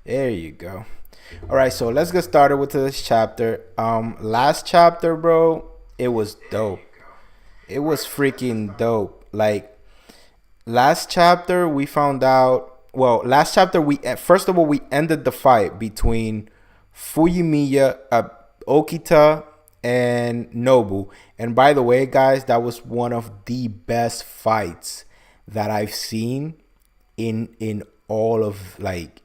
There you go. All right, so let's get started with this chapter. Last chapter, bro, it was dope. It was freaking dope. Like last chapter, we found out. Well, last chapter, we first of all we ended the fight between Fuyimiya, Okita, and Nobu. And by the way, guys, that was one of the best fights that I've seen in all of like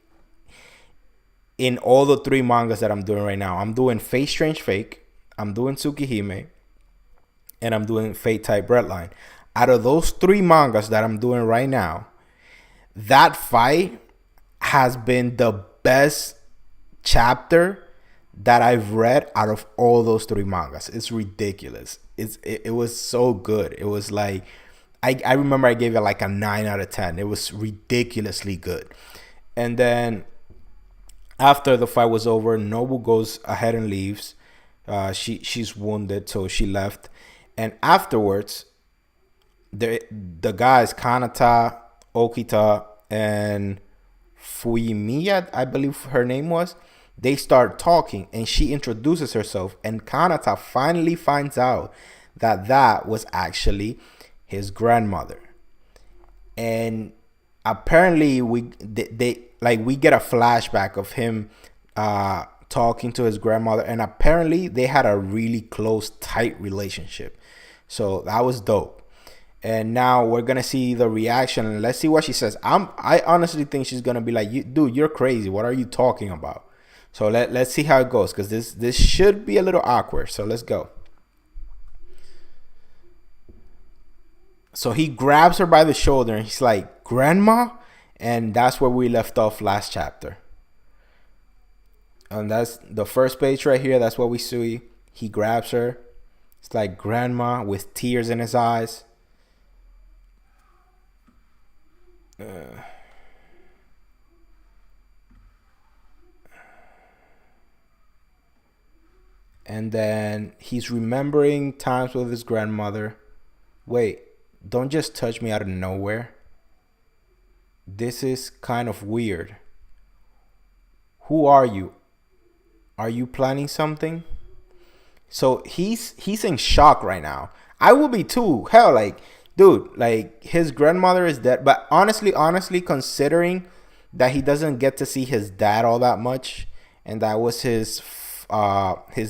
in all the three mangas that I'm doing right now. I'm doing Fate Strange Fake, I'm doing Tsukihime, and I'm doing Fate Type Redline. Out of those three mangas that I'm doing right now, that fight has been the best chapter that I've read out of all those three mangas. It's ridiculous. It was so good. It was like I remember I gave it like a 9 out of 10. It was ridiculously good. And then after the fight was over, Nobu goes ahead and leaves. She's wounded, so she left. And afterwards, the guys Kanata, Okita, and Fuyimiya, I believe her name was, they start talking, and she introduces herself, and Kanata finally finds out that that was actually his grandmother. And apparently we get a flashback of him talking to his grandmother, and apparently they had a really close, tight relationship. So that was dope. And now we're gonna see the reaction, and let's see what she says. I honestly think she's gonna be like, dude, you're crazy. What are you talking about?" So let's see how it goes, because this should be a little awkward. So let's go. So he grabs her by the shoulder and he's like, "Grandma?" And that's where we left off last chapter. And that's the first page right here. That's what we see. He grabs her. It's like, "Grandma," with tears in his eyes. And then he's remembering times with his grandmother. Wait, don't just touch me out of nowhere. This is kind of weird. Who are you? Are you planning something? So he's in shock right now. I will be too. Hell, like, dude, like his grandmother is dead. But honestly, considering that he doesn't get to see his dad all that much, and that was his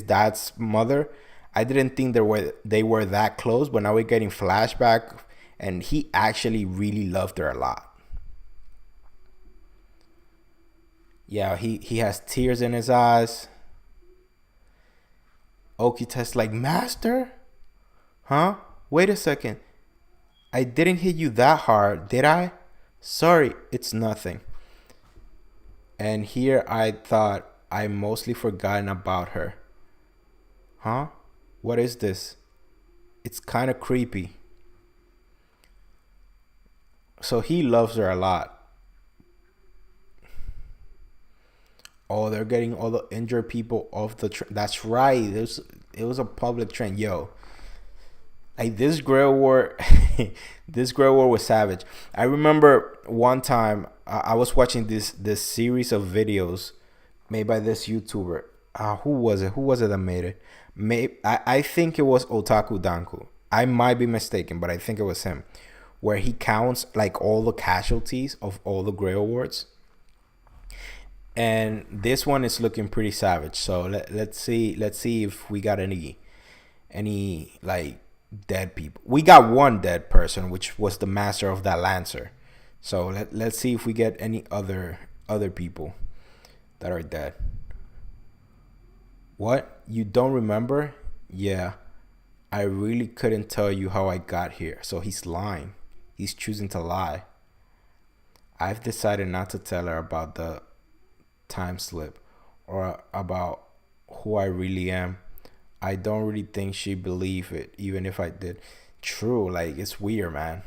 dad's mother, I didn't think they were that close. But now we're getting flashback, and he actually really loved her a lot. Yeah, he has tears in his eyes. Okita's like, "Master? Huh? Wait a second. I didn't hit you that hard, did I? Sorry, it's nothing." And here I thought I mostly forgotten about her. Huh? What is this? It's kind of creepy. So he loves her a lot. Oh, they're getting all the injured people off the train. That's right. It was a public train. Yo, like this Grail War, this Grail War was savage. I remember one time I was watching this series of videos made by this YouTuber. Who was it? Who was it that made it? I think it was Otaku Danku. I might be mistaken, but I think it was him, where he counts like all the casualties of all the Grail Wars. And this one is looking pretty savage. So let's see if we got any like dead people. We got one dead person, which was the master of that lancer. So let's see if we get any other people that are dead. What? You don't remember? Yeah. I really couldn't tell you how I got here. So he's lying. He's choosing to lie. I've decided not to tell her about the time slip or about who I really am. I don't really think she'd believe it, even if I did. True, like it's weird, man.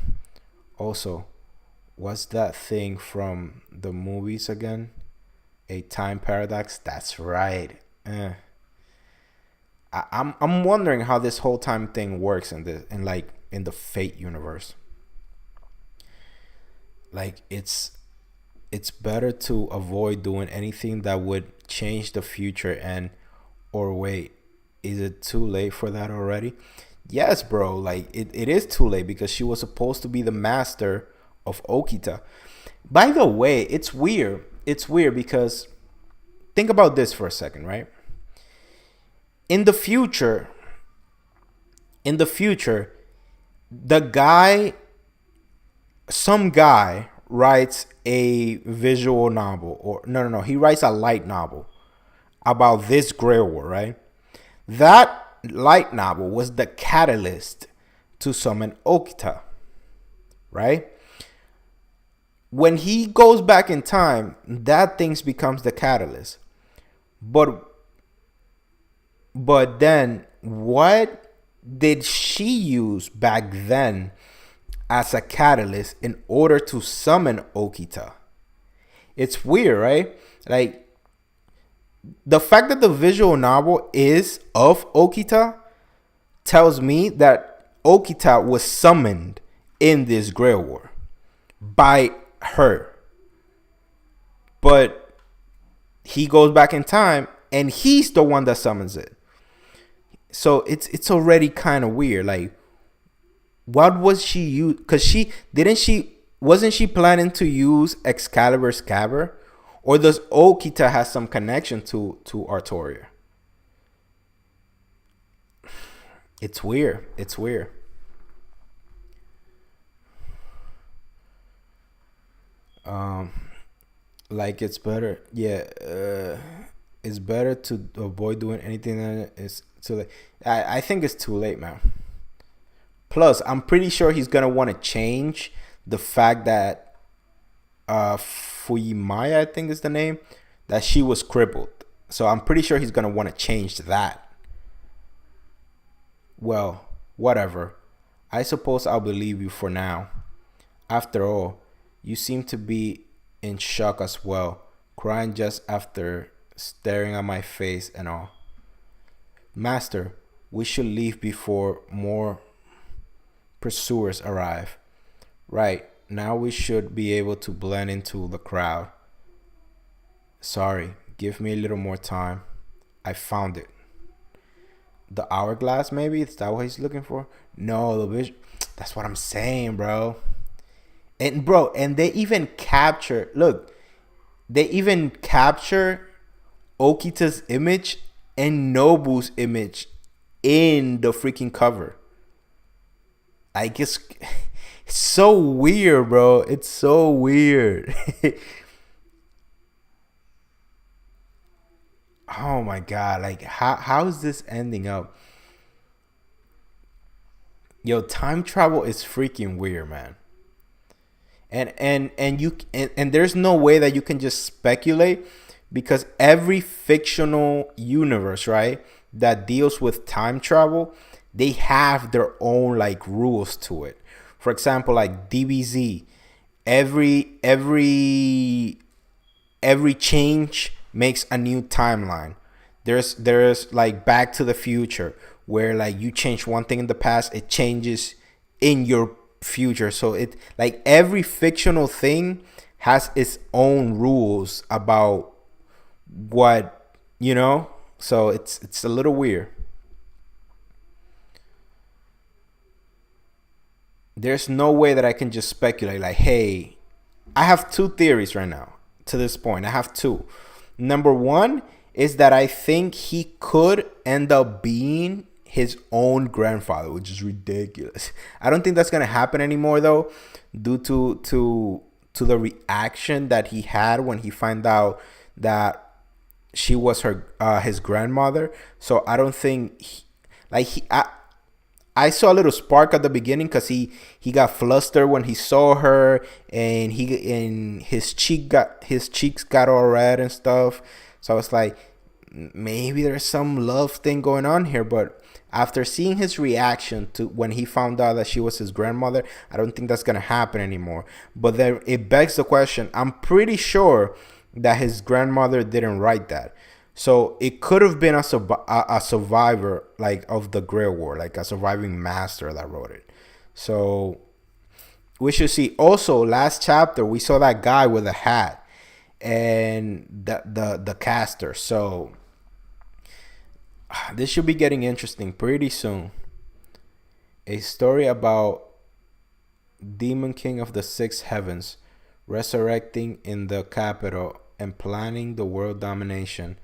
Also, what's that thing from the movies again? A time paradox? That's right. I'm wondering how this whole time thing works in the Fate universe. Like it's it's better to avoid doing anything that would change the future. And or wait, is it too late for that already? Yes, bro. Like it is too late because she was supposed to be the master of Okita. By the way, it's weird. It's weird because think about this for a second, right? In the future, in the future, the guy, some guy writes a visual novel, or no, he writes a light novel about this Grey War, right? That light novel was the catalyst to summon Okita, right? When he goes back in time, that things becomes the catalyst. But then what did she use back then as a catalyst in order to summon Okita? It's weird, right? Like the fact that the visual novel is of Okita tells me that Okita was summoned in this Grey War by her. But he goes back in time and he's the one that summons it. So it's already kind of weird. Like, what was she use? Because wasn't she planning to use Excalibur's scabbard? Or does Okita have some connection to Artoria? It's weird. It's weird. Like it's better. Yeah. It's better to avoid doing anything that is too late. I think it's too late, man. Plus, I'm pretty sure he's gonna want to change the fact that Fuyimaya, I think is the name, that she was crippled. So I'm pretty sure he's gonna want to change that. Well, whatever. I suppose I'll believe you for now. After all, you seem to be in shock as well, crying just after staring at my face and all. Master, we should leave before more pursuers arrive. Right, now we should be able to blend into the crowd. Sorry, give me a little more time. I found it. The hourglass, maybe? Is that what he's looking for? No, the vision. That's what I'm saying, bro. And they even capture, look, they even capture Okita's image and Nobu's image in the freaking cover. I guess it's so weird, bro. It's so weird. Oh my god, like how is this ending up? Yo, time travel is freaking weird, man. And there's no way that you can just speculate, because every fictional universe, right, that deals with time travel, they have their own like rules to it. For example, like DBZ, every change makes a new timeline. There's like Back to the Future, where like you change one thing in the past, it changes in your future. So it like every fictional thing has its own rules about what, you know. So it's a little weird. There's no way that I can just speculate like, hey, I have two theories right now to this point. I have two. Number one is that I think he could end up being his own grandfather, which is ridiculous. I don't think that's gonna happen anymore though, due to the reaction that he had when he found out that she was his grandmother. So I don't think I saw a little spark at the beginning because he got flustered when he saw her, and his cheeks got all red and stuff. So I was like, maybe there's some love thing going on here. But after seeing his reaction to when he found out that she was his grandmother, I don't think that's gonna happen anymore. But then it begs the question. I'm pretty sure that his grandmother didn't write that. So it could have been a survivor like of the Grey War, like a surviving master that wrote it. So we should see. Also, last chapter we saw that guy with a hat. and the caster. So this should be getting interesting pretty soon. A story about Demon King of the Six Heavens resurrecting in the capital and planning the world domination.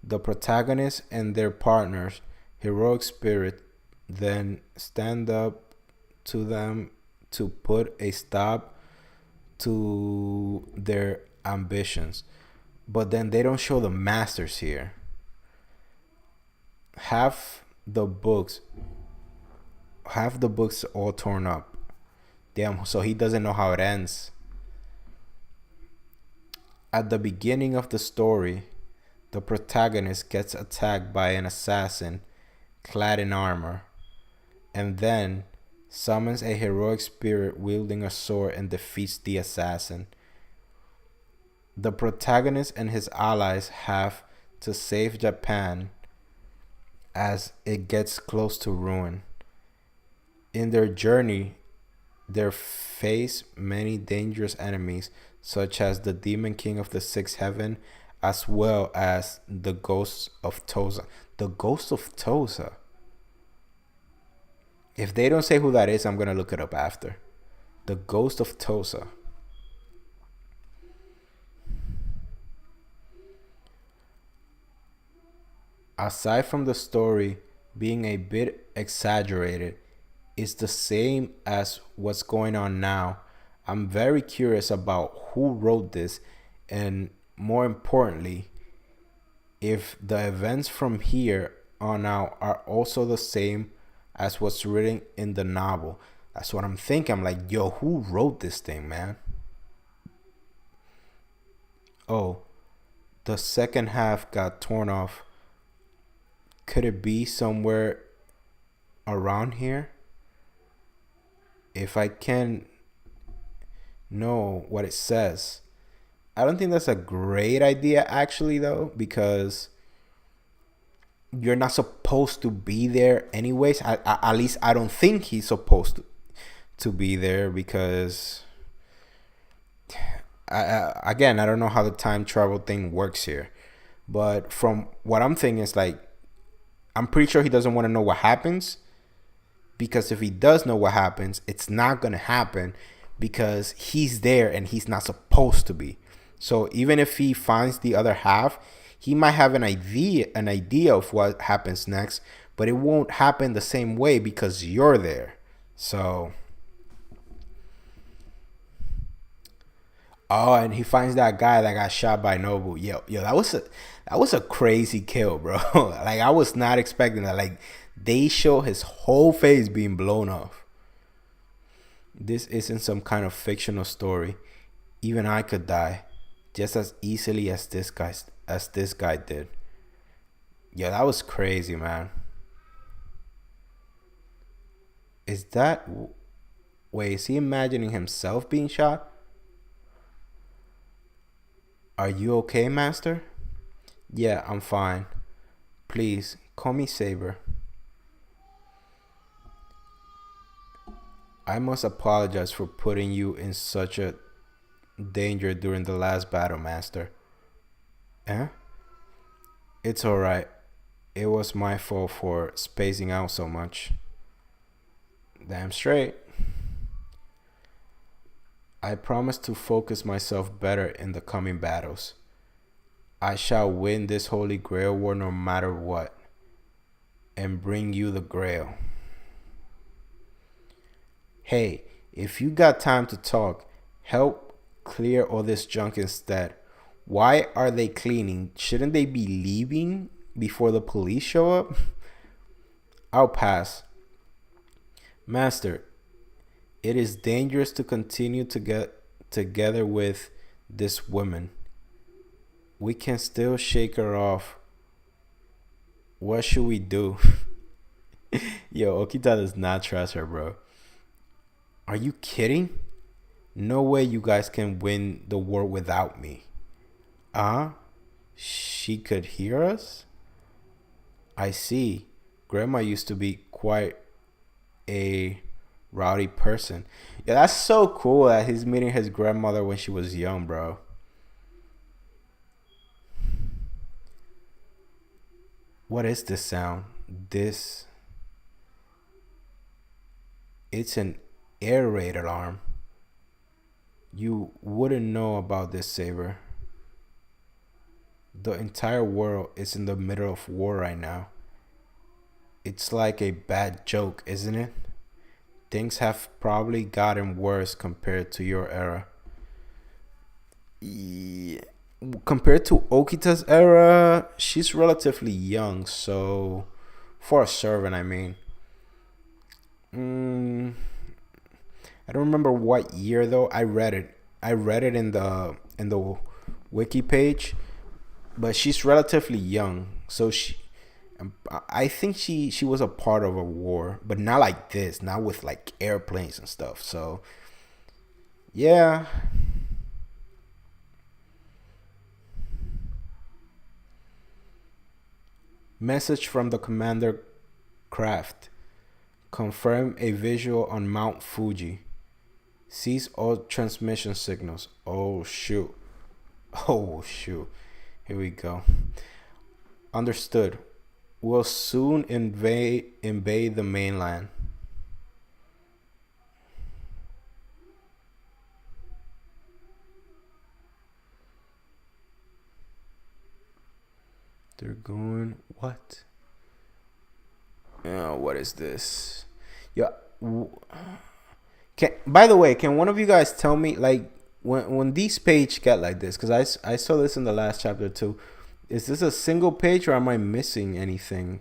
The protagonists and their partners, heroic spirit, then stand up to them to put a stop to their ambitions. But then they don't show the masters here. Half the books half the books all torn up. Damn, so he doesn't know how it ends. At the beginning of the story, the protagonist gets attacked by an assassin clad in armor, and then summons a heroic spirit wielding a sword and defeats the assassin. The protagonist and his allies have to save Japan as it gets close to ruin. In their journey, they face many dangerous enemies, such as the Demon King of the Sixth Heaven, as well as the Ghosts of Tosa. The Ghost of Tosa. If they don't say who that is, I'm going to look it up after. The Ghost of Tosa. Aside from the story being a bit exaggerated, it's the same as what's going on now. I'm very curious about who wrote this, and more importantly, if the events from here on out are also the same as what's written in the novel. That's what I'm thinking. I'm like, yo, who wrote this thing, man? Oh, the second half got torn off. Could it be somewhere around here? If I can know what it says. I don't think that's a great idea, actually, though, because you're not supposed to be there anyways. At least I don't think he's supposed to be there, because again, I don't know how the time travel thing works here. But from what I'm thinking is like, I'm pretty sure he doesn't want to know what happens, because if he does know what happens, it's not going to happen because he's there and he's not supposed to be. So even if he finds the other half, he might have an idea of what happens next, but it won't happen the same way because you're there. So, oh, and he finds that guy that got shot by Nubu. Yo, that was a crazy kill, bro. Like, I was not expecting that. Like, they show his whole face being blown off. This isn't some kind of fictional story. Even I could die just as easily as this guy did. Yeah, that was crazy, man. Is that... Wait, is he imagining himself being shot? Are you okay, Master? Yeah, I'm fine. Please, call me Saber. I must apologize for putting you in such a danger during the last battle, Master. Eh? It's alright. It was my fault for spacing out so much. Damn straight. I promise to focus myself better in the coming battles. I shall win this Holy Grail war no matter what, and bring you the Grail. Hey, if you got time to talk, help clear all this junk instead. Why are they cleaning? Shouldn't they be leaving before the police show up? I'll pass. Master, it is dangerous to continue to get together with this woman. We can still shake her off. What should we do? Yo, Okita does not trust her, bro. Are you kidding? No way you guys can win the war without me. She could hear us? I see. Grandma used to be quite a rowdy person. Yeah, that's so cool that he's meeting his grandmother when she was young, bro. What is this sound? This. It's an air raid alarm. You wouldn't know about this, Saber. The entire world is in the middle of war right now. It's like a bad joke, isn't it? Things have probably gotten worse compared to your era. Yeah. Compared to Okita's era, she's relatively young, so for a servant, I mean. I don't remember what year though. I read it. I read it in the wiki page, but she's relatively young, so I think she was a part of a war, but not like this, not with like airplanes and stuff. So yeah. Message from the commander craft. Confirm a visual on Mount Fuji. Cease all transmission signals. Oh shoot. Oh shoot. Here we go. Understood. We'll soon invade the mainland. They're going what? What is this? Yeah. By the way, can one of you guys tell me like when these page get like this? Because I saw this in the last chapter too. Is this a single page or am I missing anything?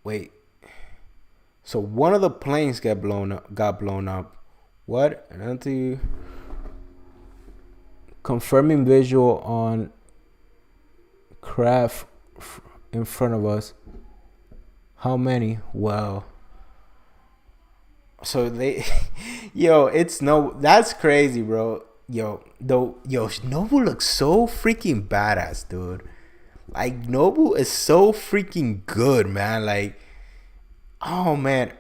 Wait. So one of the planes got blown up. What? Another confirming visual on craft in front of us. How many? Wow. So they, yo, it's no. That's crazy, bro. Yo, Nobu looks so freaking badass, dude. Like Nobu is so freaking good, man. Like, oh man,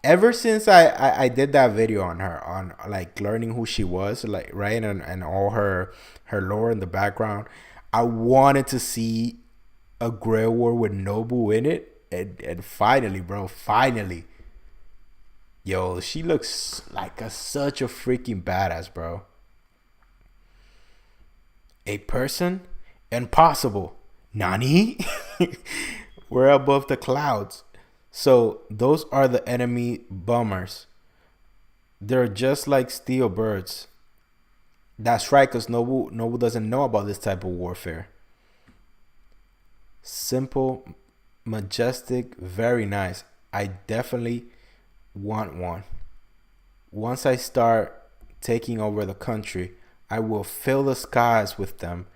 ever since I did that video on her on like learning who she was, like right, and all her lore in the background, I wanted to see a Grey War with Nobu in it, and finally, bro, finally, yo, she looks like such a freaking badass, bro. A person? Impossible. Nani? We're above the clouds. So those are the enemy bombers. They're just like steel birds. That's right, because Nobu doesn't know about this type of warfare. Simple, majestic, very nice. I definitely want one. Once I start taking over the country, I will fill the skies with them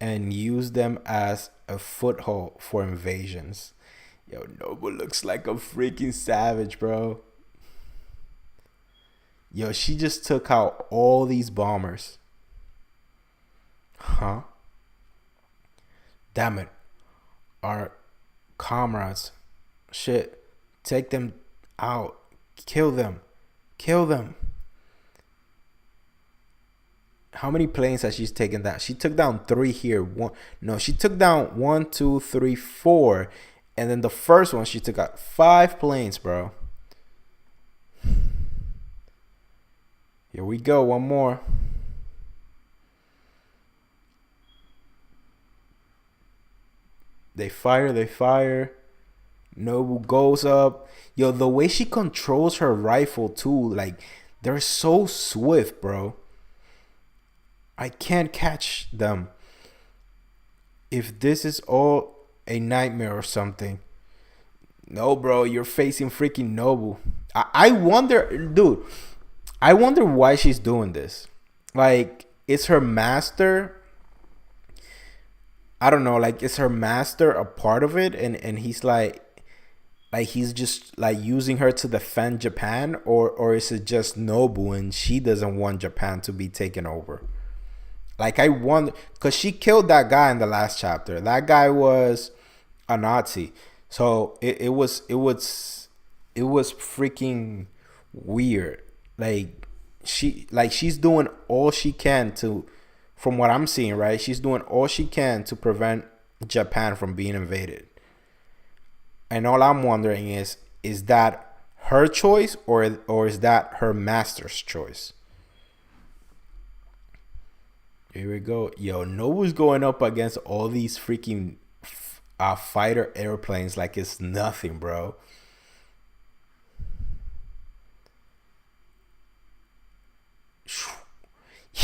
and use them as a foothold for invasions. Yo, Nobu looks like a freaking savage, bro. Yo, she just took out all these bombers. Huh? Damn it. Our comrades. Shit. Take them out. Kill them. Kill them. How many planes has she taken down? She took down 3 here. She took down 1, 2, 3, 4. And then the first one, she took out 5 planes, bro. Here we go. One more. They fire. Nobu goes up. Yo, the way she controls her rifle too, like, they're so swift, bro. I can't catch them. If this is all a nightmare or something. No, bro, you're facing freaking Nobu. I wonder, dude, I wonder why she's doing this. Like, is her master, I don't know, like, is her master a part of it? And he's like he's just like using her to defend Japan, or is it just Nobu and she doesn't want Japan to be taken over? Like, I wonder, because she killed that guy in the last chapter. That guy was a Nazi. So it was freaking weird. Like she's doing all she can to, from what I'm seeing, right? She's doing all she can to prevent Japan from being invaded. And all I'm wondering is that her choice, or is that her master's choice? Here we go. Yo, Nobu's going up against all these freaking fighter airplanes like it's nothing, bro.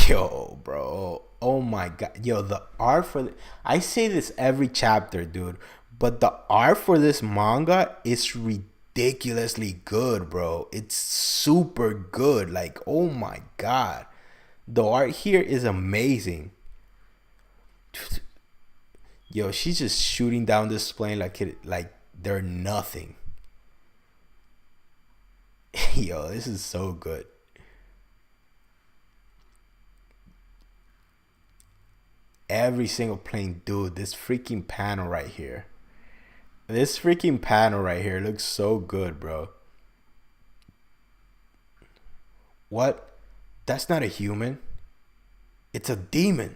Yo, bro. Oh my god. Yo, the art for I say this every chapter, dude, but the art for this manga is ridiculously good, bro. It's super good. Like, oh my god. The art here is amazing. Yo, she's just shooting down this plane like they're nothing. Yo, this is so good. Every single plane, dude. This freaking panel right here. This freaking panel right here looks so good, bro. What? That's not a human. It's a demon.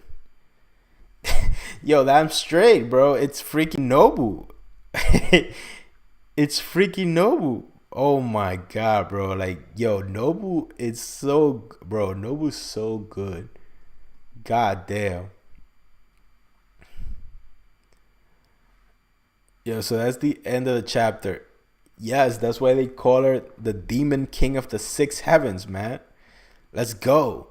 Yo, I'm straight, bro. It's freaking Nobu. It's freaking Nobu. Oh my god, bro. Like, yo, Nobu is so, bro. Nobu's so good. God damn. Yo, so that's the end of the chapter. Yes, that's why they call her the Demon King of the Six Heavens, man. Let's go.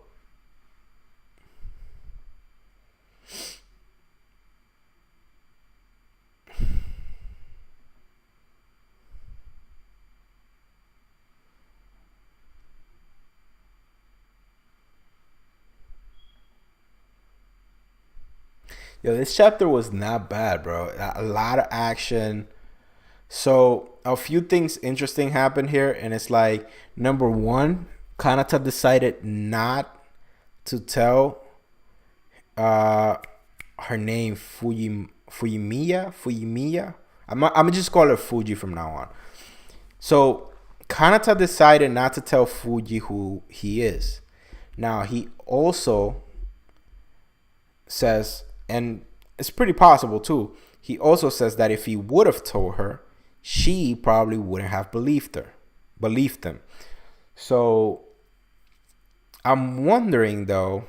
Yo, this chapter was not bad, bro. A lot of action. So a few things interesting happened here, and it's like, number one, Kanata decided not to tell her name Fuyimiya. I'm gonna just call her Fuji from now on. So Kanata decided not to tell Fuji who he is. Now he also says, and it's pretty possible too, he also says that if he would have told her, she probably wouldn't have believed him. So I'm wondering though,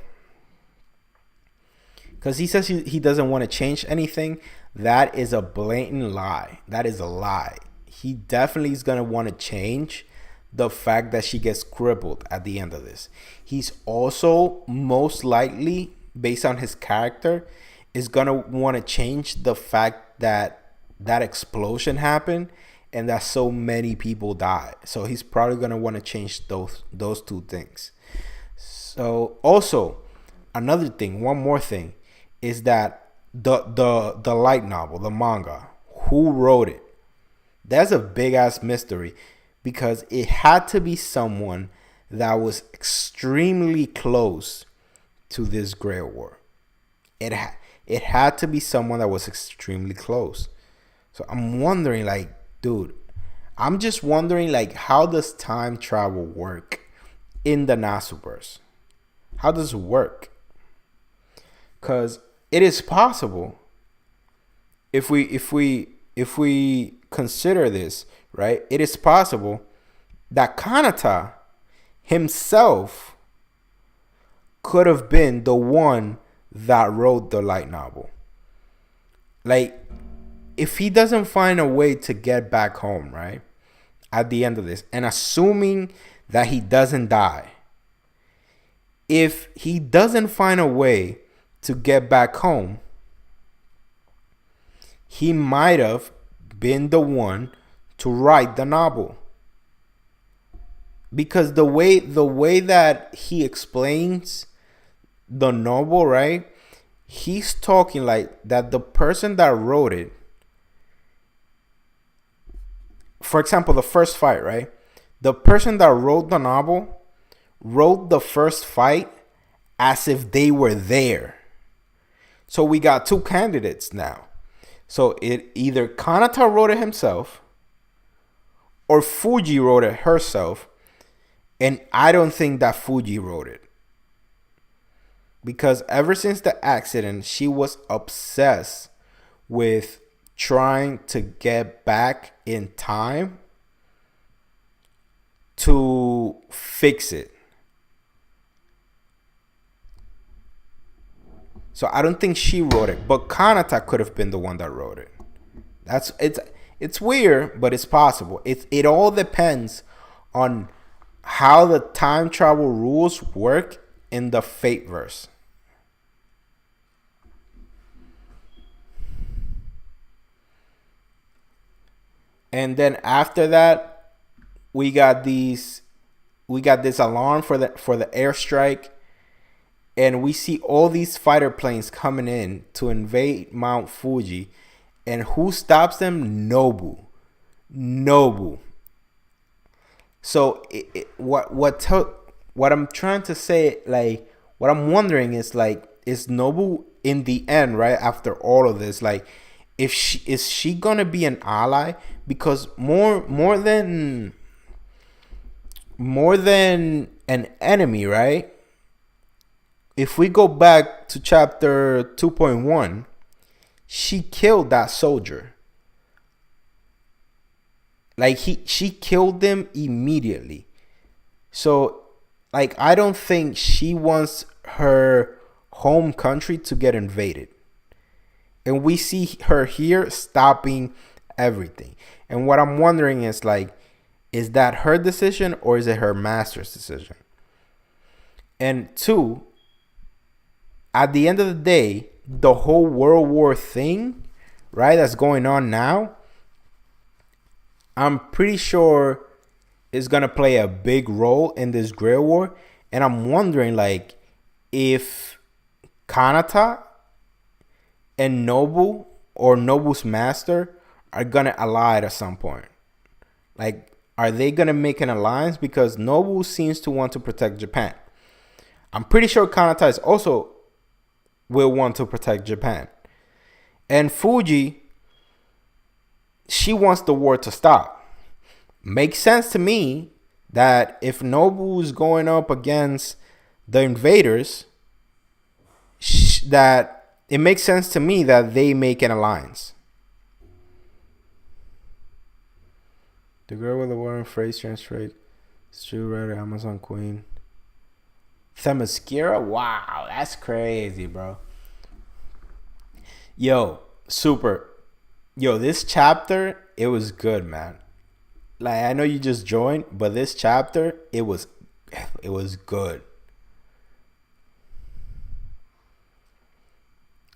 because he says he doesn't want to change anything. That is a blatant lie. That is a lie. He definitely is going to want to change the fact that she gets crippled at the end of this. He's also most likely, based on his character, is going to want to change the fact that that explosion happened and that so many people died. So he's probably going to want to change those two things. So also, another thing, one more thing, is that the light novel, the manga, who wrote it? That's a big ass mystery, because it had to be someone that was extremely close to this Great War. It had to be someone that was extremely close. So I'm wondering, like, dude, I'm just wondering, like, how does time travel work in the Nasuverse? How does it work? Because it is possible, if we consider this, right? It is possible that Kanata himself could have been the one that wrote the light novel. Like, if he doesn't find a way to get back home, right, at the end of this, and assuming that he doesn't die, if he doesn't find a way to get back home, he might have been the one to write the novel. Because the way that he explains the novel, right, he's talking like that the person that wrote it, for example, the first fight, right, the person that wrote the novel wrote the first fight as if they were there. So we got two candidates now. So it either Kanata wrote it himself or Fuji wrote it herself, And I don't think that Fuji wrote it. Because ever since the accident, she was obsessed with trying to get back in time to fix it. So I don't think she wrote it, but Kanata could have been the one that wrote it. It's weird, but it's possible. It all depends on how the time travel rules work in the Fate verse. And then after that, we got this alarm for the airstrike, and we see all these fighter planes coming in to invade Mount Fuji. And who stops them? Nubu. So what I'm trying to say, like, what I'm wondering is, like, is Nubu in the end, right after all of this, like, if she gonna be an ally? Because more than an enemy, right? If we go back to chapter 2.1, she killed that soldier. Like, she killed them immediately. So, like, I don't think she wants her home country to get invaded. And we see her here stopping everything. And what I'm wondering is, like, is that her decision or is it her master's decision? And two, at the end of the day, the whole World War thing, right, that's going on now, I'm pretty sure is going to play a big role in this Great War. And I'm wondering, like, if Kanata and Nubu or Nobu's master are going to ally at some point. Like, are they going to make an alliance? Because Nubu seems to want to protect Japan. I'm pretty sure Kanata is also will want to protect Japan. And Fuji, she wants the war to stop. Makes sense to me that if Nubu is going up against the invaders, that it makes sense to me that they make an alliance. The girl with the wearing phrase translate. Stu Rider, Amazon Queen. Themyscira? Wow, that's crazy, bro. Yo, super. Yo, this chapter, it was good, man. Like, I know you just joined, but this chapter, it was good.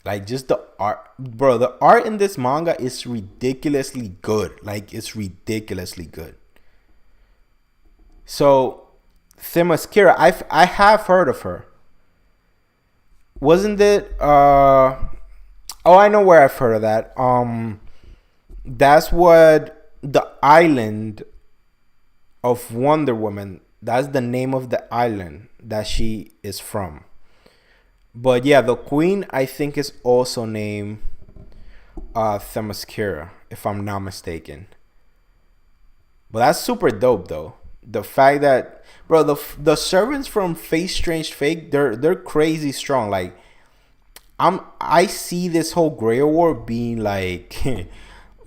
Like, just the art, bro. The art in this manga is ridiculously good. Like, it's ridiculously good. So, Themyscira, I have heard of her. Wasn't it? Oh, I know where I've heard of that. That's what the island of Wonder Woman. That's the name of the island that she is from. But yeah, the queen, I think, is also named Themyscira, if I'm not mistaken. But that's super dope, though. The fact that, bro, the servants from Face Strange Fake, they're crazy strong. Like, I see this whole Grey War being like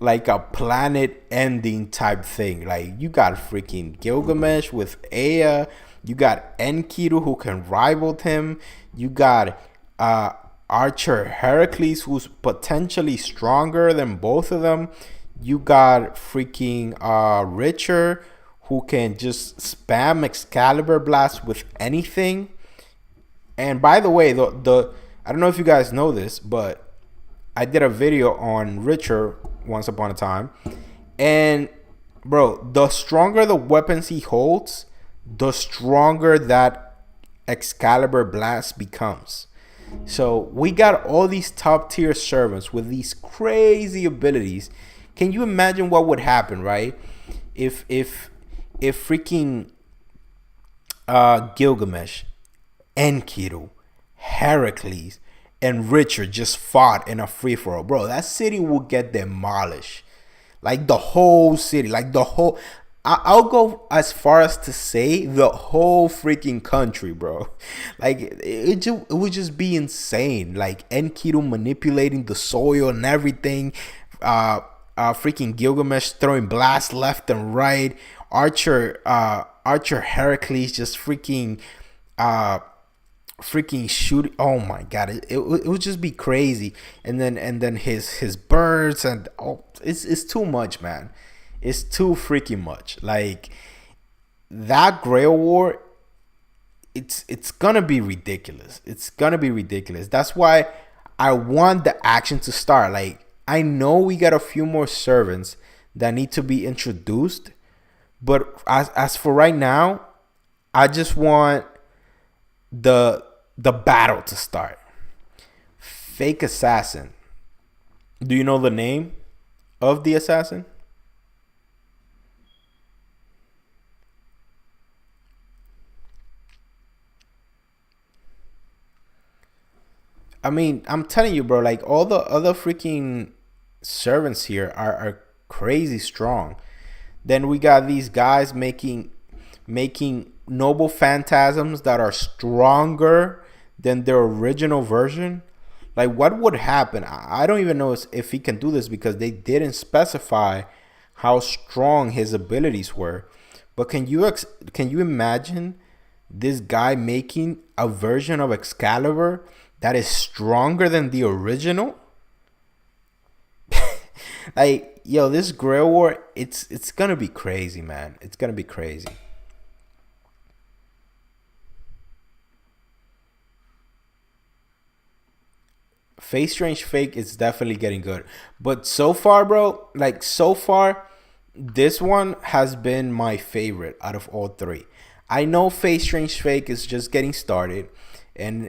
like a planet ending type thing. Like, you got freaking Gilgamesh with Ea. You got Enkidu, who can rival him. You got Archer Heracles, who's potentially stronger than both of them. You got freaking Richard, who can just spam Excalibur blast with anything. And by the way, the I don't know if you guys know this, but I did a video on Richard once upon a time. And bro, the stronger the weapons he holds, the stronger that Excalibur blast becomes. So we got all these top tier servants with these crazy abilities. Can you imagine what would happen, right? If freaking Gilgamesh, Enkidu, Heracles, and Richard just fought in a free-for-all, bro, that city would get demolished. Like, the whole city, like the whole, I'll go as far as to say the whole freaking country, bro. Like it would just be insane. Like Enkidu manipulating the soil and everything. Freaking Gilgamesh throwing blasts left and right. Archer Heracles just freaking shoot. Oh my god, it would just be crazy. And then his birds and it's too much, man. It's too freaking much. Like that Grail War, it's gonna be ridiculous. It's gonna be ridiculous. That's why I want the action to start. Like I know we got a few more servants that need to be introduced, but as for right now, I just want the battle to start. Fake assassin. Do you know the name of the assassin? I mean, I'm telling you, bro, like all the other freaking servants here are crazy strong. Then we got these guys making noble phantasms that are stronger than their original version. Like what would happen? I don't even know if he can do this because they didn't specify how strong his abilities were. But can you imagine this guy making a version of Excalibur that is stronger than the original? Like, yo, this Grail War, it's gonna be crazy, man. It's gonna be crazy. Face Strange Fake is definitely getting good. But so far, bro, like so far, this one has been my favorite out of all three. I know Face Strange Fake is just getting started, and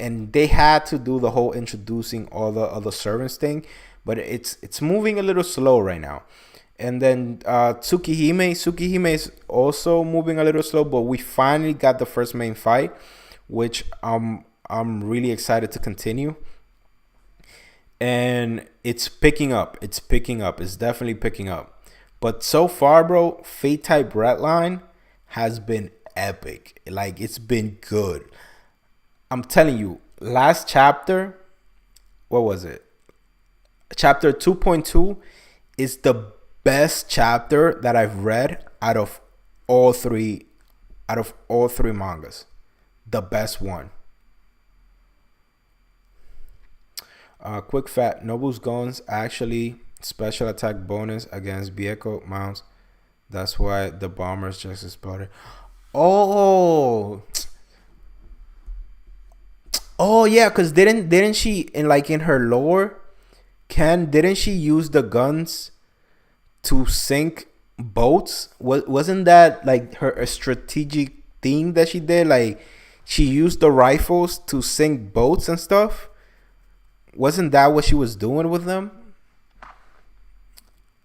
and they had to do the whole introducing all the other servants thing, but it's moving a little slow right now. And then Tsukihime is also moving a little slow, but we finally got the first main fight, which I'm really excited to continue. And it's picking up. It's picking up. It's definitely picking up. But so far, bro, Fate type Redline has been epic. Like it's been good. I'm telling you, last chapter, what was it? Chapter 2.2 is the best chapter that I've read out of all three mangas. The best one. Quick fact: Nobu's guns actually special attack bonus against vehicle mounts. That's why the bombers just exploded. Oh, oh yeah, cause didn't she in her lore? Didn't she use the guns to sink boats? Wasn't that like her a strategic thing that she did? Like she used the rifles to sink boats and stuff. Wasn't that what she was doing with them?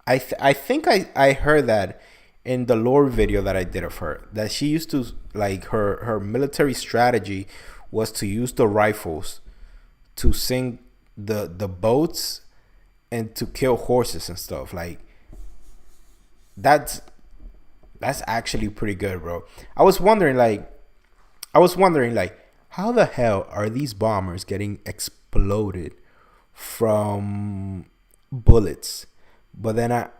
I think I heard that in the lore video that I did of her, that she used to like her military strategy was to use the rifles to sink the boats and to kill horses and stuff. Like that's actually pretty good, bro. I was wondering like how the hell are these bombers getting exploded from bullets? But then I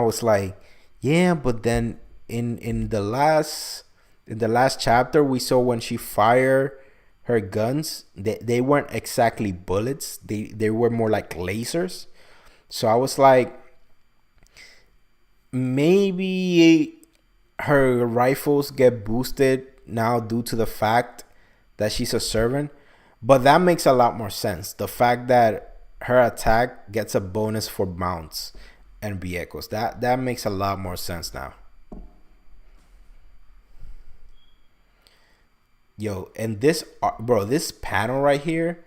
was like, yeah, but then in the last chapter we saw when she fired her guns, they weren't exactly bullets. They were more like lasers. So I was like, maybe her rifles get boosted now due to the fact that she's a servant. But that makes a lot more sense. The fact that her attack gets a bonus for mounts and vehicles. That makes a lot more sense now. Yo, and this bro, this panel right here,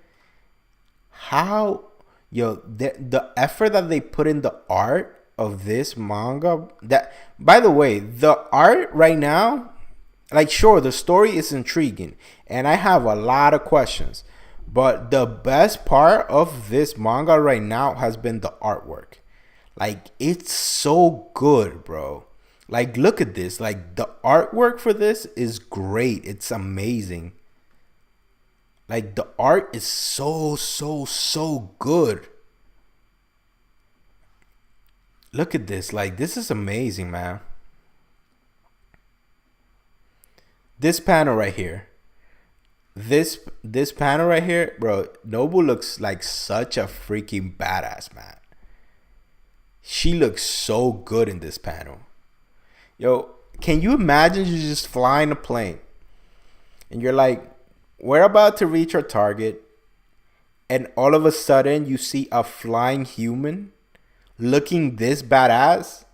how yo the effort that they put in the art of this manga. That, by the way, the art right now, like sure, the story is intriguing and I have a lot of questions, but the best part of this manga right now has been the artwork. Like it's so good, bro. Like, look at this. Like, the artwork for this is great. It's amazing. Like, the art is so good. Look at this. Like, this is amazing, man. This panel right here. This panel right here, bro. Nubu looks like such a freaking badass, man. She looks so good in this panel. Yo, can you imagine you just flying a plane and you're like, we're about to reach our target, and all of a sudden you see a flying human looking this badass?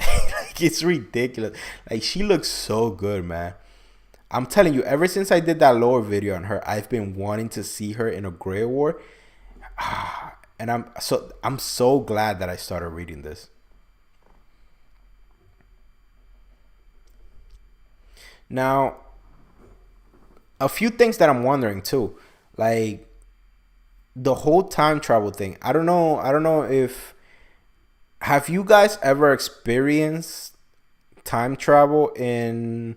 Like, it's ridiculous. Like, she looks so good, man. I'm telling you, ever since I did that lore video on her, I've been wanting to see her in a Grey War. And I'm so glad that I started reading this. Now, a few things that I'm wondering too. Like, the whole time travel thing. I don't know if, have you guys ever experienced time travel in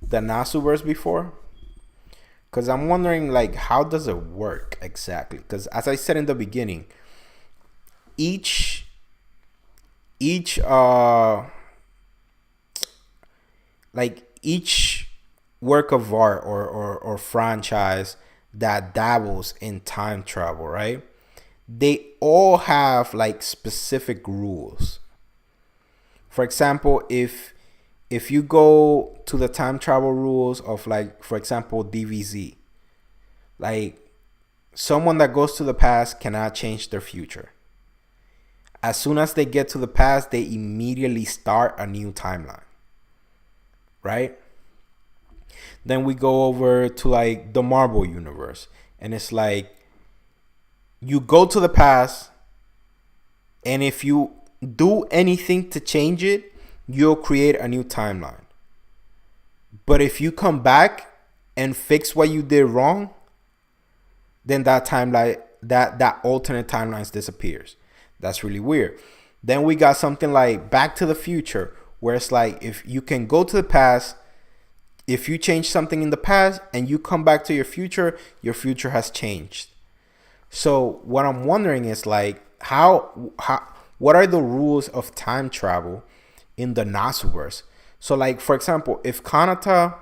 the Nasuverse before? Because I'm wondering, like, how does it work exactly? Because as I said in the beginning, each work of art or franchise that dabbles in time travel, right? They all have like specific rules. For example, if you go to the time travel rules of, like, for example, DVZ, like, someone that goes to the past cannot change their future. As soon as they get to the past, they immediately start a new timeline, right? Then we go over to, like, the Marvel universe, and it's like, you go to the past, and if you do anything to change it, you'll create a new timeline. But if you come back and fix what you did wrong, then that timeline, that alternate timelines disappears. That's really weird. Then we got something like Back to the Future, where it's like, if you can go to the past, if you change something in the past and you come back to your future has changed. So what I'm wondering is, like, what are the rules of time travel in the Nasuverse? So, like, for example, if Kanata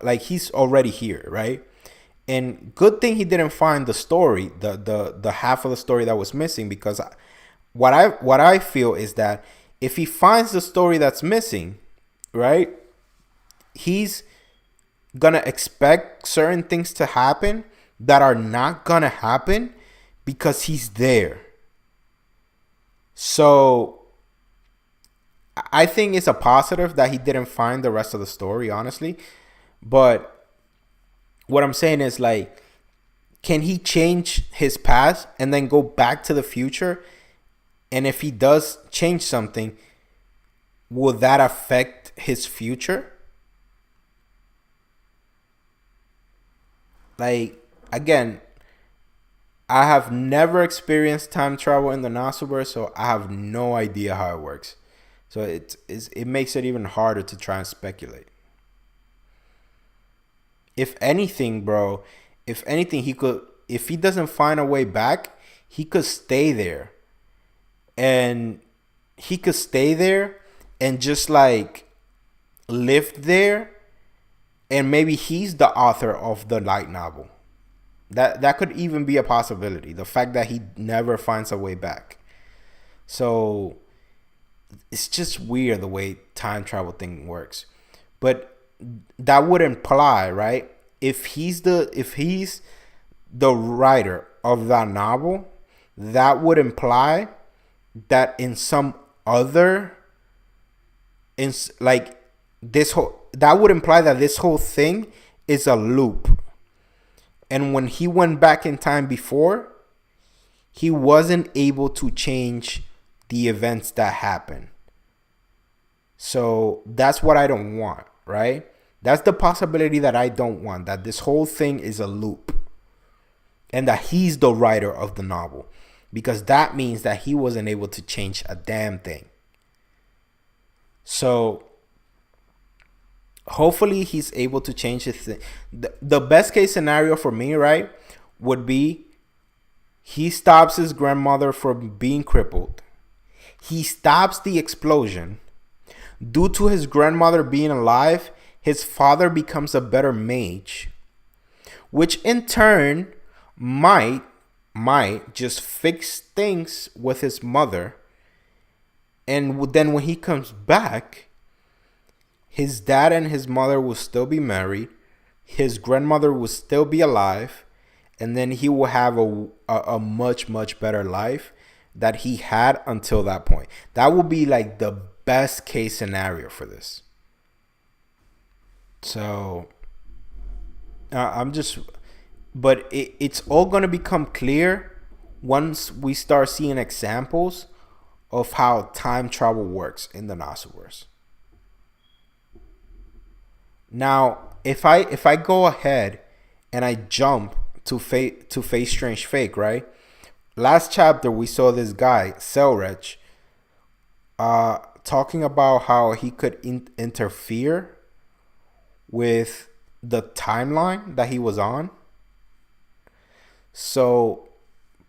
like, he's already here, right? And good thing he didn't find the story, the half of the story that was missing, because what I feel is that if he finds the story that's missing, right, he's gonna expect certain things to happen that are not gonna happen because he's there. So I think it's a positive that he didn't find the rest of the story, honestly. But what I'm saying is, like, can he change his past and then go back to the future? And if he does change something, will that affect his future? Like, again, I have never experienced time travel in the Nasuverse, so I have no idea how it works. So it makes it even harder to try and speculate. If anything, bro, if he doesn't find a way back, he could stay there. And he could stay there and just, like, live there. And maybe he's the author of the light novel. That could even be a possibility. The fact that he never finds a way back. So it's just weird the way time travel thing works. But that would imply, right? If he's the writer of that novel, that would imply that in some other, that would imply that this whole thing is a loop. And when he went back in time before, he wasn't able to change the events that happened. So that's what I don't want, right? That's the possibility that I don't want, that this whole thing is a loop and that he's the writer of the novel. because that means that he wasn't able to change a damn thing. So hopefully he's able to change his thing. The best case scenario for me, right, would be he stops his grandmother from being crippled. He stops the explosion. Due to his grandmother being alive, his father becomes a better mage, which in turn might just fix things with his mother. And then when he comes back, his dad and his mother will still be married. His grandmother will still be alive. And then he will have a much, much better life that he had until that point. That will be like the best case scenario for this. So but it's all going to become clear once we start seeing examples of how time travel works in the Nasuverse. Now, if I go ahead and I jump to Face Strange Fake, right? Last chapter we saw this guy Selrech talking about how he could interfere with the timeline that he was on. So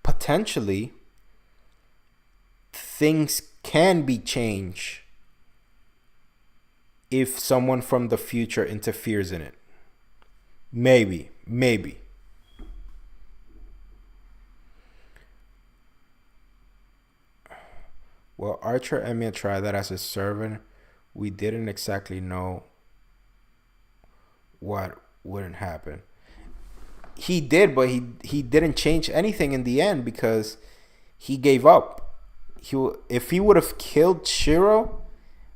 potentially things can be changed if someone from the future interferes in it. Maybe. Well, Archer Emiya tried that as a servant. We didn't exactly know what wouldn't happen. He did, but he didn't change anything in the end because he gave up. If he would have killed Shiro,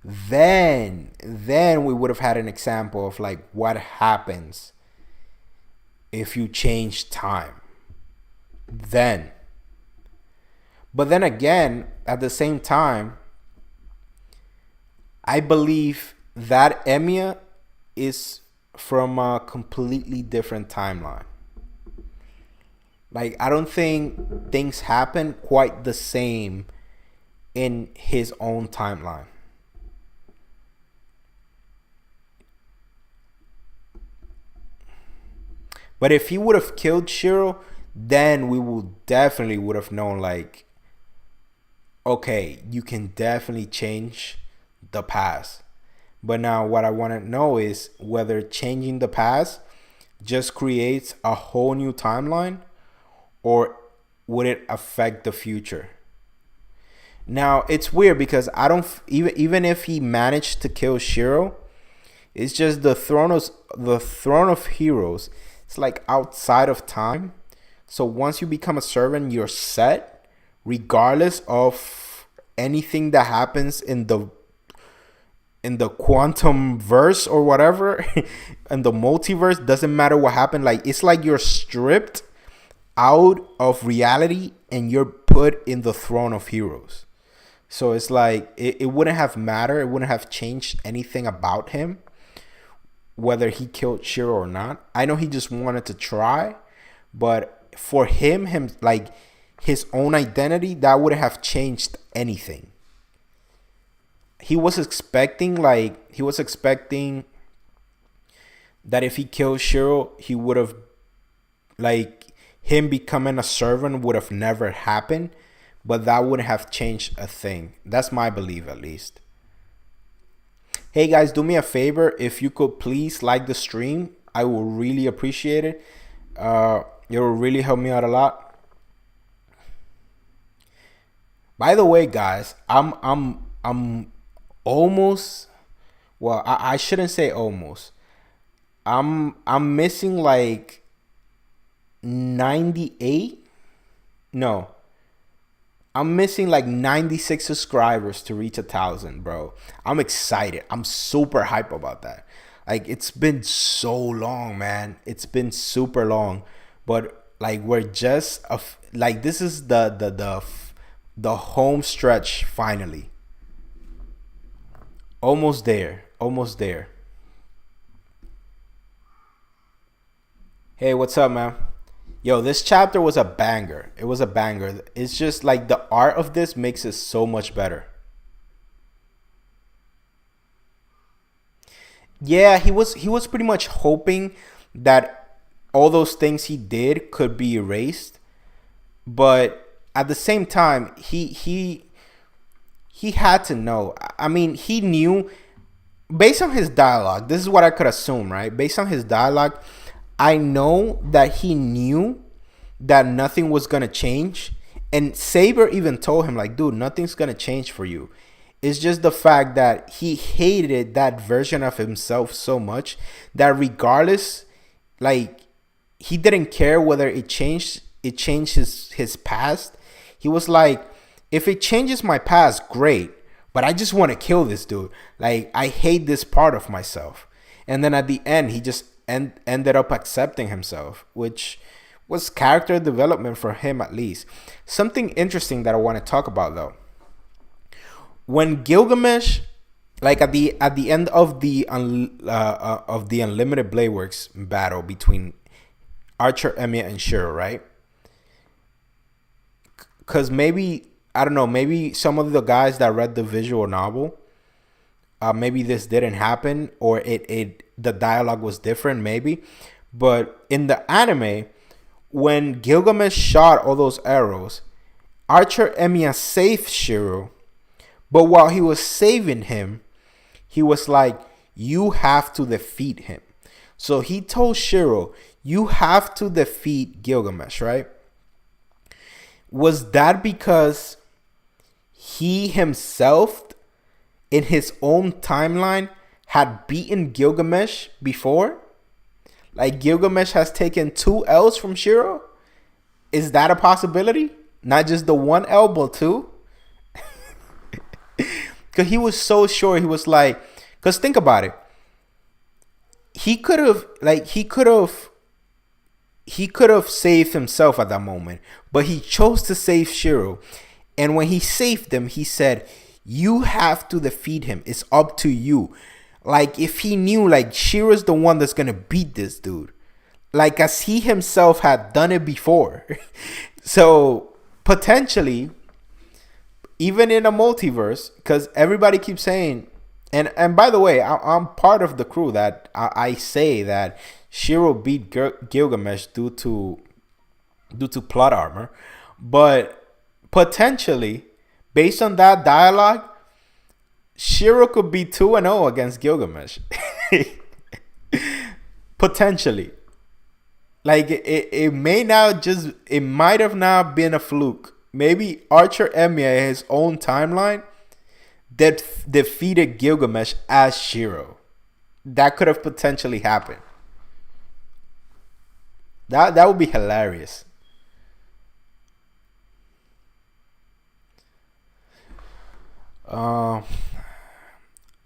then we would have had an example of like what happens if you change time. But then again, at the same time, I believe that Emiya is from a completely different timeline. Like, I don't think things happen quite the same in his own timeline. But if he would have killed Shiro, then we definitely would have known, like, okay, you can definitely change the past. But now what I want to know is whether changing the past just creates a whole new timeline, or would it affect the future? Now, it's weird because I don't even if he managed to kill Shiro, it's just the throne of heroes. It's like outside of time. So once you become a servant, you're set regardless of anything that happens in the quantum verse or whatever. And the multiverse, doesn't matter what happened. Like, it's like you're stripped out of reality and you're put in the throne of heroes. So it's like it wouldn't have mattered. It wouldn't have changed anything about him, whether he killed Shiro or not. I know he just wanted to try, but for him like his own identity, that wouldn't have changed anything. He was expecting that if he killed Shiro, he would have, like, him becoming a servant would have never happened, but that wouldn't have changed a thing. That's my belief, at least. Hey guys, do me a favor. If you could please like the stream, I will really appreciate it. It will really help me out a lot. By the way, guys, I'm almost, well, I shouldn't say almost. I'm missing like 98. No, I'm missing like 96 subscribers to reach 1,000, bro. I'm excited. I'm super hype about that. Like, it's been so long, man. It's been super long, but like we're just like, this is the home stretch finally. Almost there. Almost there. Hey, what's up, man? Yo, this chapter was a banger. It was a banger. It's just like the art of this makes it so much better. Yeah, he was pretty much hoping that all those things he did could be erased, but at the same time, he had to know. I mean, he knew based on his dialogue. This is what I could assume, right? Based on his dialogue, I know that he knew that nothing was gonna change. And Saber even told him, like, dude, nothing's gonna change for you. It's just the fact that he hated that version of himself so much that regardless, like, he didn't care whether it changed his past. He was like, if it changes my past, great. But I just want to kill this dude. Like, I hate this part of myself. And then at the end, he just ended up accepting himself, which was character development for him at least. Something interesting that I want to talk about though. When Gilgamesh, like at the end of the Unlimited Blade Works battle between Archer, Emiya, and Shiro, right? Because maybe, I don't know, maybe some of the guys that read the visual novel, maybe this didn't happen, or it the dialogue was different, maybe. But in the anime, when Gilgamesh shot all those arrows, Archer Emiya saved Shiro, but while he was saving him, he was like, you have to defeat him. So he told Shiro, you have to defeat Gilgamesh, right? Was that because he himself, in his own timeline, had beaten Gilgamesh before? Like, Gilgamesh has taken 2 L's from Shiro? Is that a possibility? Not just the 1 L, but 2? Because he was so sure. He was like, because think about it. He could have saved himself at that moment, but he chose to save Shiro. And when he saved him, he said, you have to defeat him. It's up to you. Like, if he knew, like, Shiro's the one that's going to beat this dude. Like, as he himself had done it before. So, potentially, even in a multiverse, because everybody keeps saying, and by the way, I'm part of the crew that I say that Shiro beat Gilgamesh due to plot armor. But potentially, based on that dialogue, Shiro could be 2-0 against Gilgamesh. Potentially. Like, it might have not been a fluke. Maybe Archer Emiya, in his own timeline, that defeated Gilgamesh as Shiro. That could have potentially happened. That would be hilarious.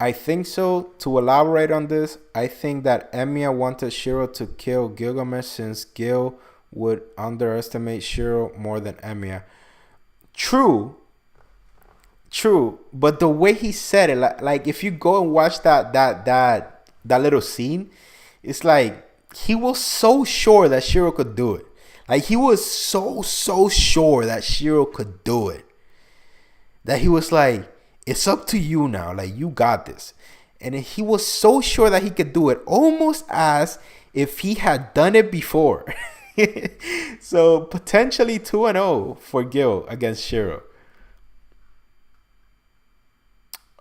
I think so. To elaborate on this, I think that Emiya wanted Shiro to kill Gilgamesh since Gil would underestimate Shiro more than Emiya. True, but the way he said it, like if you go and watch that little scene, it's like he was so sure that Shiro could do it. Like, he was so sure that Shiro could do it, that he was like, it's up to you now. Like, you got this. And he was so sure that he could do it, almost as if he had done it before. So, potentially 2-0 for Gil against Shiro.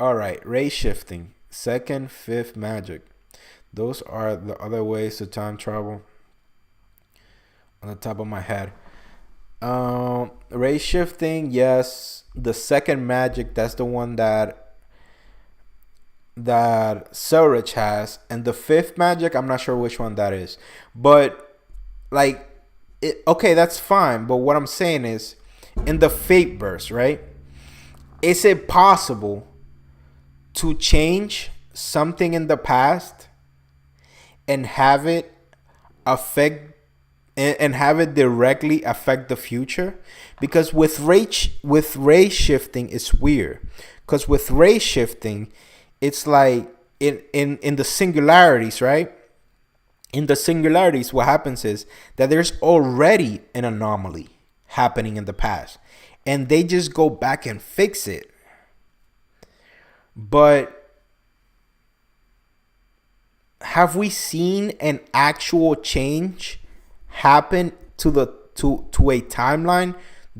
Alright, ray shifting. Second, fifth magic. Those are the other ways to time travel. On the top of my head. Ray shifting, yes. The second magic, that's the one that Selrich has. And the fifth magic, I'm not sure which one that is. But, like, okay, that's fine. But what I'm saying is, in the fate burst, right? Is it possible to change something in the past and have it affect and have it directly affect the future? Because with ray shifting, it's weird. Because with ray shifting, it's like in the singularities, right? In the singularities, what happens is that there's already an anomaly happening in the past, and they just go back and fix it. But have we seen an actual change happen to a timeline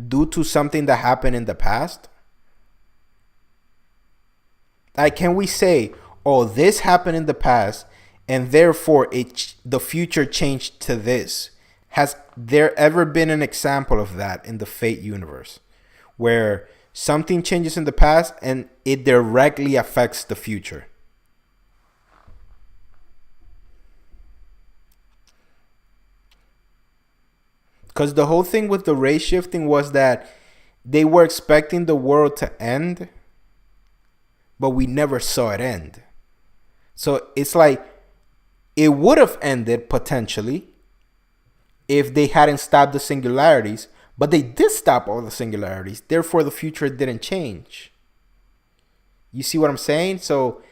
due to something that happened in the past? Like, can we say, oh, this happened in the past, and therefore the future changed to this? Has there ever been an example of that in the Fate universe, where something changes in the past and it directly affects the future? Because the whole thing with the ray shifting was that they were expecting the world to end, but we never saw it end. So it's like it would have ended potentially if they hadn't stopped the singularities, but they did stop all the singularities. Therefore, the future didn't change. You see what I'm saying? So,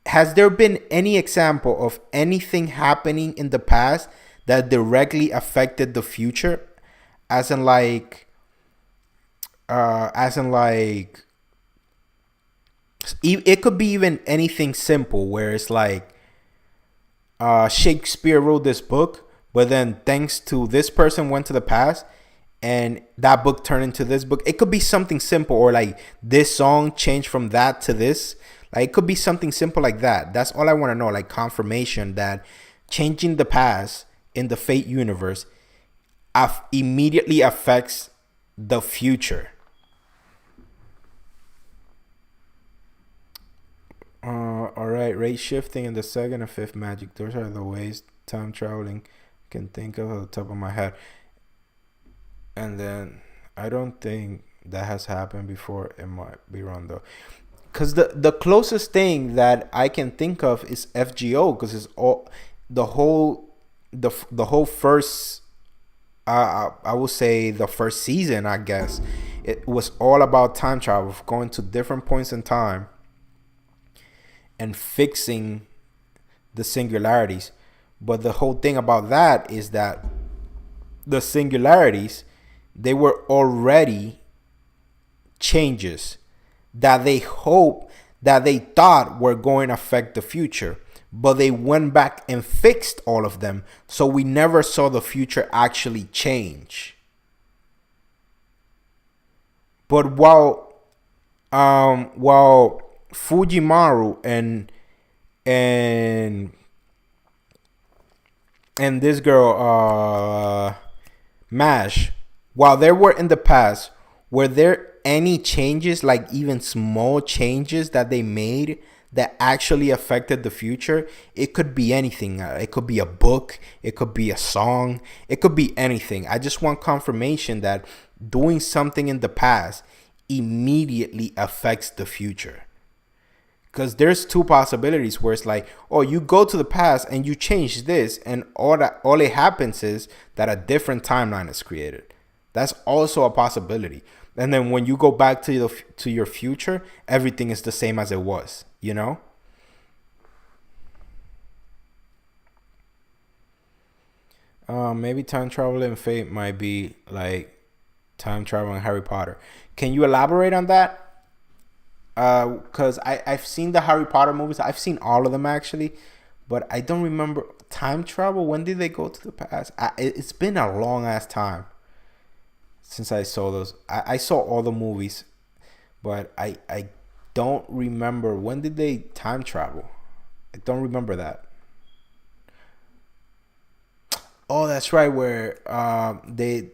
has there been any example of anything happening in the past that directly affected the future? As in, like, it could be even anything simple where it's like Shakespeare wrote this book, but then thanks to this person went to the past and that book turned into this book. It could be something simple, or like this song changed from that to this. Like, it could be something simple like that. That's all I want to know, like confirmation that changing the past in the Fate universe immediately affects the future. All right, rate shifting in the second and fifth magic. Those are the ways time traveling can think of at the top of my head. And then I don't think that has happened before. It might be wrong though, because the closest thing that I can think of is FGO, because it's all the whole first I would say the first season, I guess, it was all about time travel, going to different points in time and fixing the singularities. But the whole thing about that is that the singularities, they were already changes that they thought were going to affect the future, but they went back and fixed all of them, so we never saw the future actually change. But while Fujimaru and this girl Mash, while they were in the past, were there any changes, like even small changes that they made that actually affected the future? It could be anything. It could be a book, it could be a song, it could be anything. I just want confirmation that doing something in the past immediately affects the future. Because there's two possibilities where it's like, oh, you go to the past and you change this, and all it happens is that a different timeline is created. That's also a possibility. And then when you go back to your future, everything is the same as it was, you know? Maybe time travel in Fate might be like time travel in Harry Potter. Can you elaborate on that? Because I've seen the Harry Potter movies. I've seen all of them actually, but I don't remember time travel. When did they go to the past? It's been a long ass time since I saw those. I saw all the movies, but I don't remember when did they time travel. I don't remember that. Oh, that's right. Where they.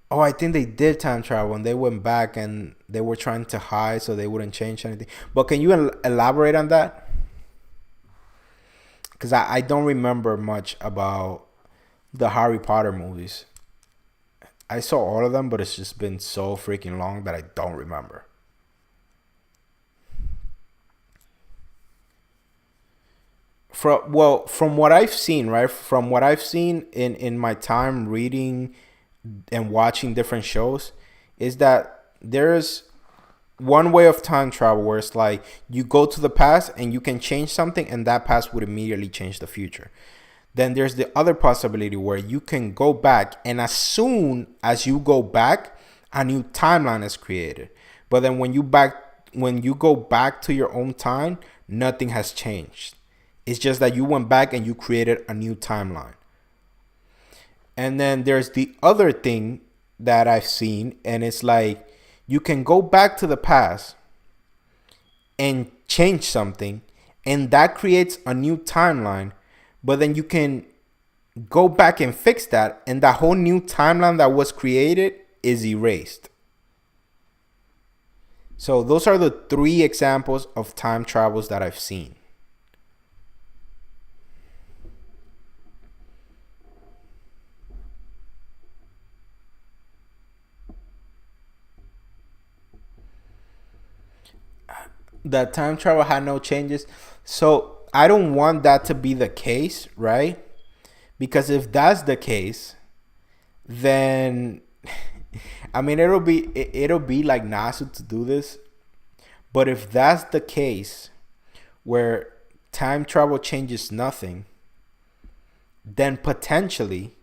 Oh, I think they did time travel and they went back and they were trying to hide so they wouldn't change anything. But can you elaborate on that? Because I don't remember much about the Harry Potter movies. I saw all of them, but it's just been so freaking long that I don't remember. From what I've seen, right? From what I've seen in my time reading and watching different shows, is that there's one way of time travel where it's like you go to the past and you can change something, and that past would immediately change the future. Then there's the other possibility where you can go back, and as soon as you go back, a new timeline is created. But then when you go back to your own time, nothing has changed. It's just that you went back and you created a new timeline. And then there's the other thing that I've seen, and it's like you can go back to the past and change something, and that creates a new timeline. But then you can go back and fix that, and that whole new timeline that was created is erased. So those are the three examples of time travels that I've seen. That time travel had no changes. So I don't want that to be the case, right? Because if that's the case, then I mean it'll be like Nasu to do this. But if that's the case, where time travel changes nothing, then potentially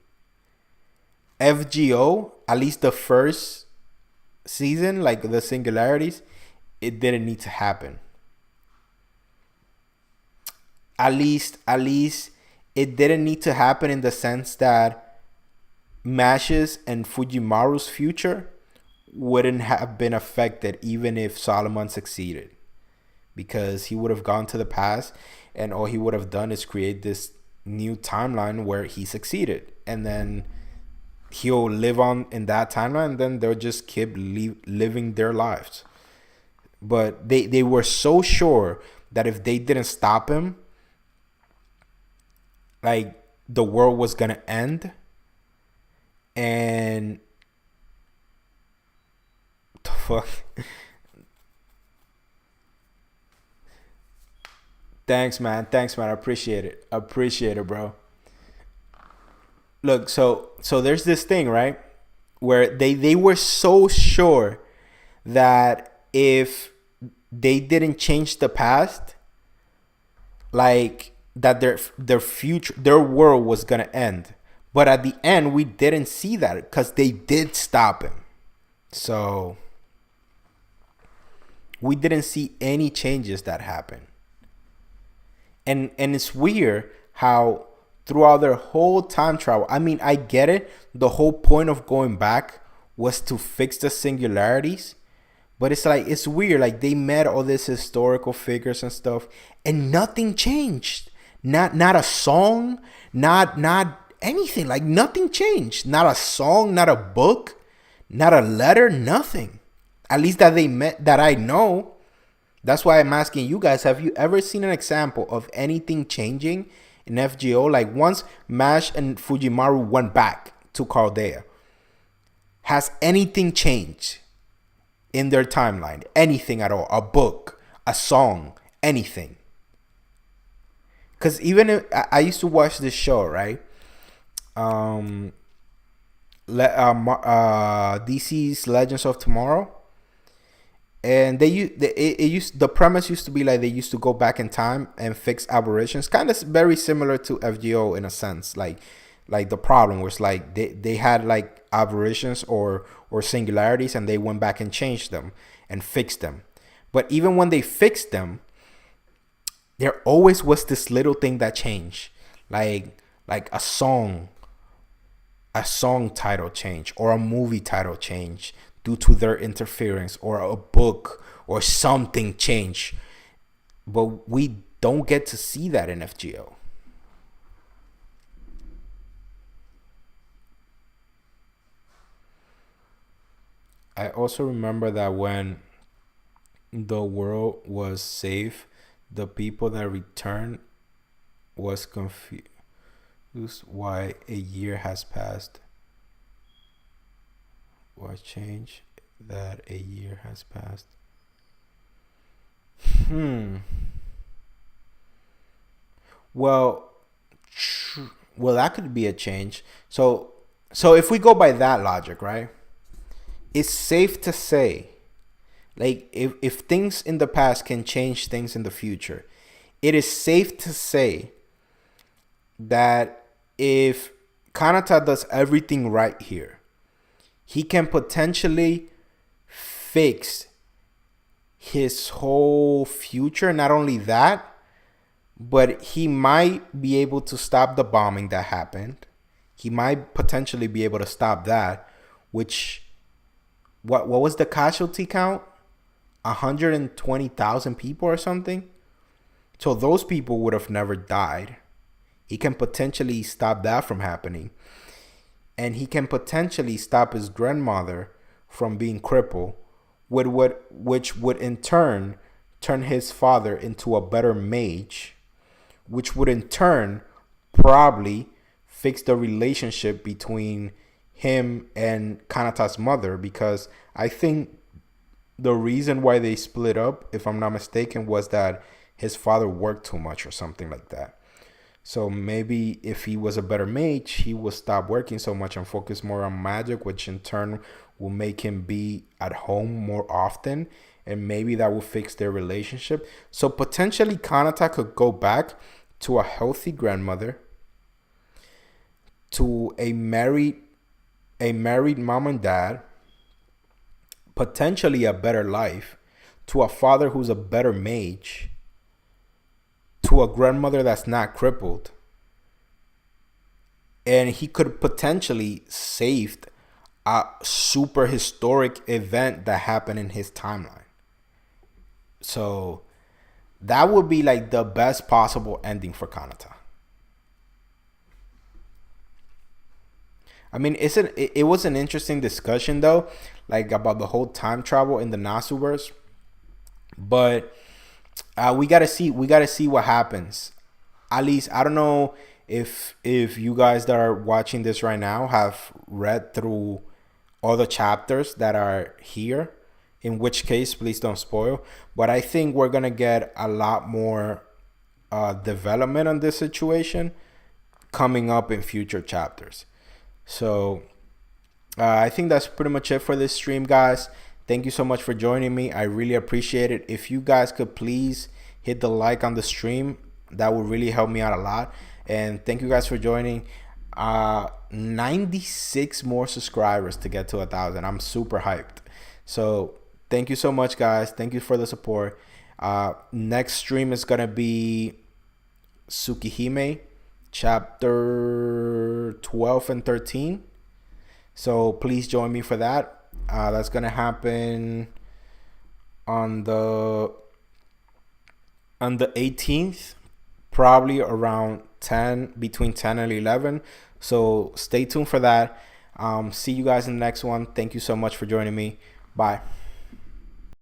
FGO, at least the first season, like the singularities, it didn't need to happen. At least it didn't need to happen in the sense that Mash's and Fujimaru's future wouldn't have been affected even if Solomon succeeded, because he would have gone to the past and all he would have done is create this new timeline where he succeeded, and then he'll live on in that timeline, and then they'll just keep living their lives. But they were so sure that if they didn't stop him, like the world was gonna end. And the fuck. Thanks, man. Thanks, man. I appreciate it. Appreciate it, bro. Look, so there's this thing, right? Where they were so sure that if they didn't change the past, like that their future, their world was gonna end. But at the end, we didn't see that because they did stop him. So we didn't see any changes that happened. And it's weird how throughout their whole time travel, I mean, I get it. The whole point of going back was to fix the singularities. But it's like, it's weird. Like they met all these historical figures and stuff, and nothing changed. Not a song, not anything. Like nothing changed. Not a song, not a book, not a letter, nothing. At least that they met, that I know. That's why I'm asking you guys, have you ever seen an example of anything changing in FGO? Like once Mash and Fujimaru went back to Chaldea, has anything changed in their timeline? Anything at all? A book, a song, anything? Because even if, I used to watch this show, right? DC's Legends of Tomorrow. And the premise used to be like they used to go back in time and fix aberrations, kind of very similar to FGO in a sense. Like the problem was like they had like aberrations or singularities, and they went back and changed them and fixed them. But even when they fixed them, there always was this little thing that changed, like a song title change or a movie title change due to their interference, or a book or something change. But we don't get to see that in FGO. I also remember that when the world was safe, the people that returned was confused why a year has passed. What changed that a year has passed? Well, well, that could be a change. So if we go by that logic, right? It's safe to say Like if things in the past can change things in the future, it is safe to say that if Kanata does everything right here, he can potentially fix his whole future. Not only that, but he might be able to stop the bombing that happened. He might potentially be able to stop that, which what was the casualty count? 120,000 people or something. So those people would have never died. He can potentially stop that from happening. And he can potentially stop his grandmother from being crippled, which would in turn his father into a better mage, which would in turn probably fix the relationship between him and Kanata's mother, because I think the reason why they split up, if I'm not mistaken, was that his father worked too much or something like that. So maybe if he was a better mage, he will stop working so much and focus more on magic, which in turn will make him be at home more often. And maybe that will fix their relationship. So potentially Kanata could go back to a healthy grandmother, to a married mom and dad, potentially a better life, to a father who's a better mage, to a grandmother that's not crippled. And he could potentially save a super historic event that happened in his timeline. So that would be like the best possible ending for Kanata. I mean, it was an interesting discussion though, like about the whole time travel in the Nasuverse. But we gotta see what happens. At least I don't know if you guys that are watching this right now have read through all the chapters that are here. In which case, please don't spoil. But I think we're gonna get a lot more development on this situation coming up in future chapters. So I think that's pretty much it for this stream, guys. Thank you so much for joining me. I really appreciate it. If you guys could please hit the like on the stream, that would really help me out a lot. And thank you guys for joining. 96 more subscribers to get to 1,000. I'm super hyped. So thank you so much, guys. Thank you for the support. Next stream is gonna be Tsukihime chapter 12 and 13. So please join me for that. That's gonna happen on the 18th, probably around 10, between 10 and 11. So stay tuned for that. See you guys in the next one. Thank you so much for joining me. Bye.